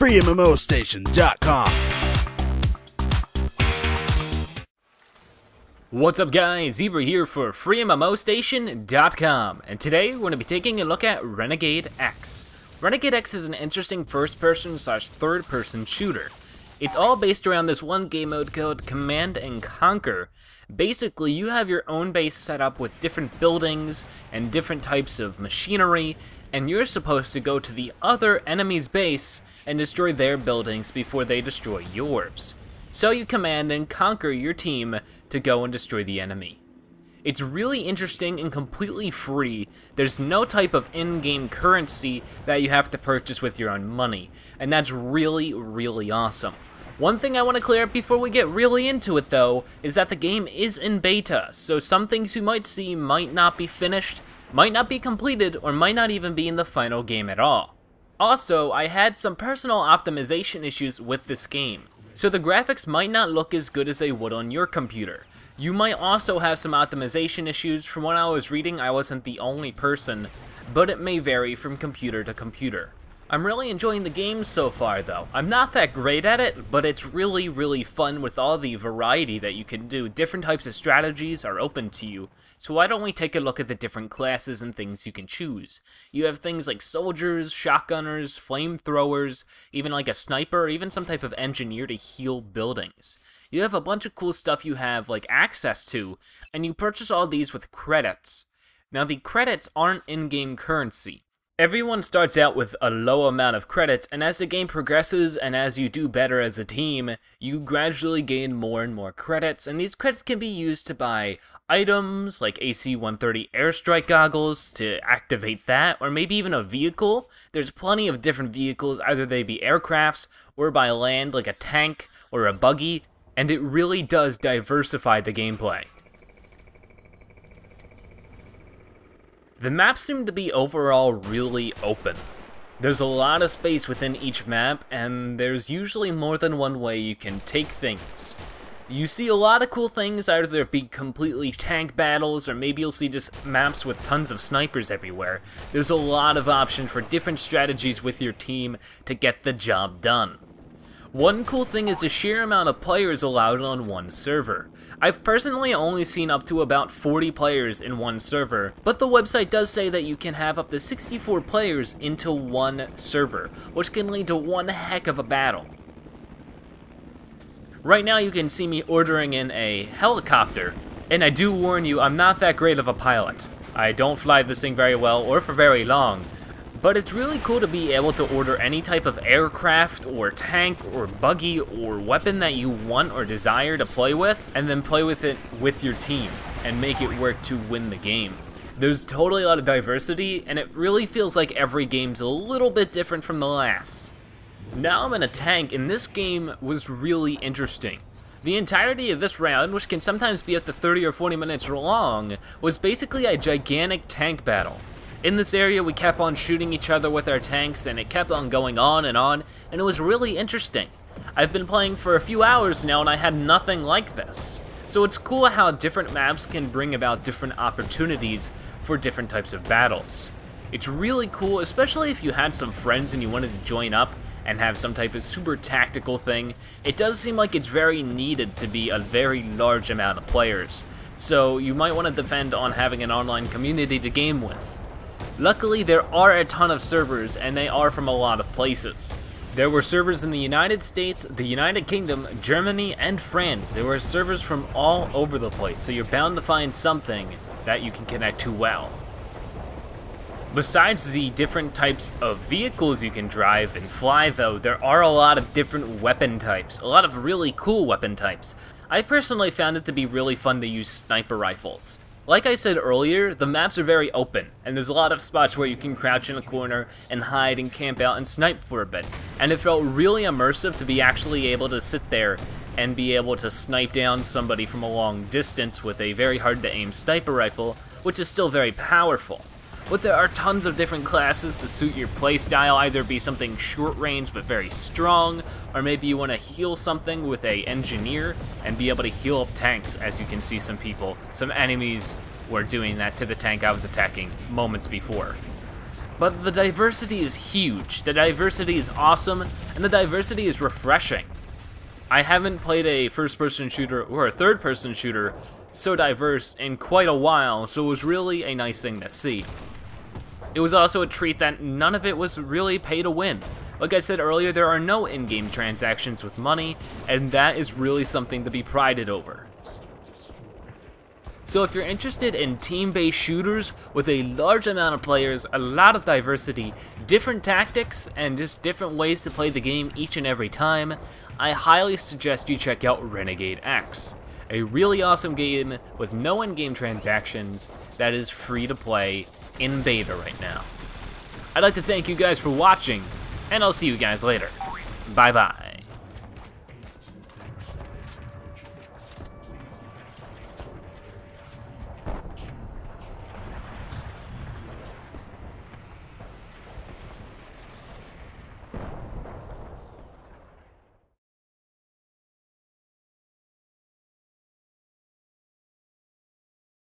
FreeMMOStation.com. What's up guys, Zebra here for FreeMMOStation.com, and today we're going to be taking a look at Renegade X. Renegade X is an interesting first-person / third-person shooter. It's all based around this one game mode called Command and Conquer. Basically, you have your own base set up with different buildings and different types of machinery, and you're supposed to go to the other enemy's base and destroy their buildings before they destroy yours. So you command and conquer your team to go and destroy the enemy. It's really interesting and completely free. There's no type of in-game currency that you have to purchase with your own money, and that's really, really awesome. One thing I want to clear up before we get really into it though, is that the game is in beta, so some things you might see might not be finished, might not be completed, or might not even be in the final game at all. Also, I had some personal optimization issues with this game, so the graphics might not look as good as they would on your computer. You might also have some optimization issues. From what I was reading, I wasn't the only person, but it may vary from computer to computer. I'm really enjoying the game so far though. I'm not that great at it, but it's really, really fun with all the variety that you can do. Different types of strategies are open to you, so why don't we take a look at the different classes and things you can choose. You have things like soldiers, shotgunners, flamethrowers, even like a sniper, or even some type of engineer to heal buildings. You have a bunch of cool stuff you have like access to, and you purchase all these with credits. Now the credits aren't in-game currency. Everyone starts out with a low amount of credits, and as the game progresses and as you do better as a team, you gradually gain more and more credits, and these credits can be used to buy items like AC-130 airstrike goggles to activate that, or maybe even a vehicle. There's plenty of different vehicles, either they be aircrafts or by land like a tank or a buggy, and it really does diversify the gameplay. The maps seem to be overall really open. There's a lot of space within each map, and there's usually more than one way you can take things. You see a lot of cool things, either it be completely tank battles, or maybe you'll see just maps with tons of snipers everywhere. There's a lot of options for different strategies with your team to get the job done. One cool thing is the sheer amount of players allowed on one server. I've personally only seen up to about 40 players in one server, but the website does say that you can have up to 64 players into one server, which can lead to one heck of a battle. Right now you can see me ordering in a helicopter, and I do warn you, I'm not that great of a pilot. I don't fly this thing very well or for very long. But it's really cool to be able to order any type of aircraft or tank or buggy or weapon that you want or desire to play with, and then play with it with your team and make it work to win the game. There's totally a lot of diversity, and it really feels like every game's a little bit different from the last. Now I'm in a tank, and this game was really interesting. The entirety of this round, which can sometimes be up to 30 or 40 minutes long, was basically a gigantic tank battle. In this area, we kept on shooting each other with our tanks, and it kept on going on, and it was really interesting. I've been playing for a few hours now, and I had nothing like this. So it's cool how different maps can bring about different opportunities for different types of battles. It's really cool, especially if you had some friends and you wanted to join up and have some type of super tactical thing. It does seem like it's very needed to be a very large amount of players. So you might want to depend on having an online community to game with. Luckily, there are a ton of servers, and they are from a lot of places. There were servers in the United States, the United Kingdom, Germany, and France. There were servers from all over the place, so you're bound to find something that you can connect to well. Besides the different types of vehicles you can drive and fly though, there are a lot of different weapon types, a lot of really cool weapon types. I personally found it to be really fun to use sniper rifles. Like I said earlier, the maps are very open, and there's a lot of spots where you can crouch in a corner and hide and camp out and snipe for a bit. And it felt really immersive to be actually able to sit there and be able to snipe down somebody from a long distance with a very hard to aim sniper rifle, which is still very powerful. But there are tons of different classes to suit your playstyle, either be something short range but very strong, or maybe you want to heal something with a engineer and be able to heal up tanks, as you can see some enemies were doing that to the tank I was attacking moments before. but the diversity is huge, the diversity is awesome, and the diversity is refreshing. I haven't played a first-person shooter or a third-person shooter so diverse in quite a while, so it was really a nice thing to see. It was also a treat that none of it was really pay to win. Like I said earlier, there are no in-game transactions with money, and that is really something to be prided over. So if you're interested in team-based shooters with a large amount of players, a lot of diversity, different tactics, and just different ways to play the game each and every time, I highly suggest you check out Renegade X. A really awesome game with no in-game transactions that is free to play in beta right now. I'd like to thank you guys for watching, and I'll see you guys later. Bye bye.